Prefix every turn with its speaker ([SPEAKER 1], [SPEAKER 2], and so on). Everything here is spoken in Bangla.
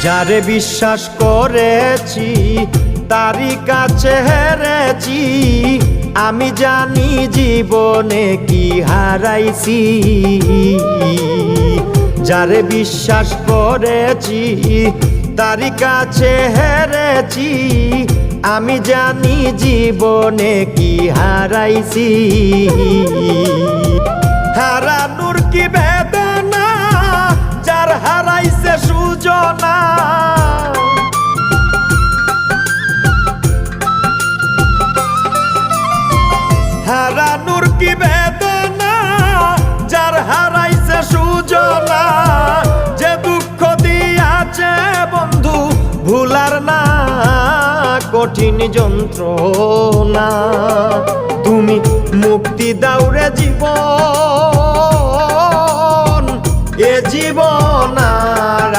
[SPEAKER 1] যারে বিশ্বাস করেছি তারই কাছে হেরেছি, আমি জানি জীবনে কি হারাইছি। যারে বিশ্বাস করেছি তারই কাছে হেরেছি, আমি জানি জীবনে কি হারাইছি। হারানোর কি বেদনা যার হারাইছে সুজনা, হারানোর কি বেদনা যার হারাইছে সুজনা। যে দুঃখ দিয়াছে বন্ধু ভুলার না কঠিন যন্ত্রণা, তুমি মুক্তি দাও রে জীবন, এ জীবন আর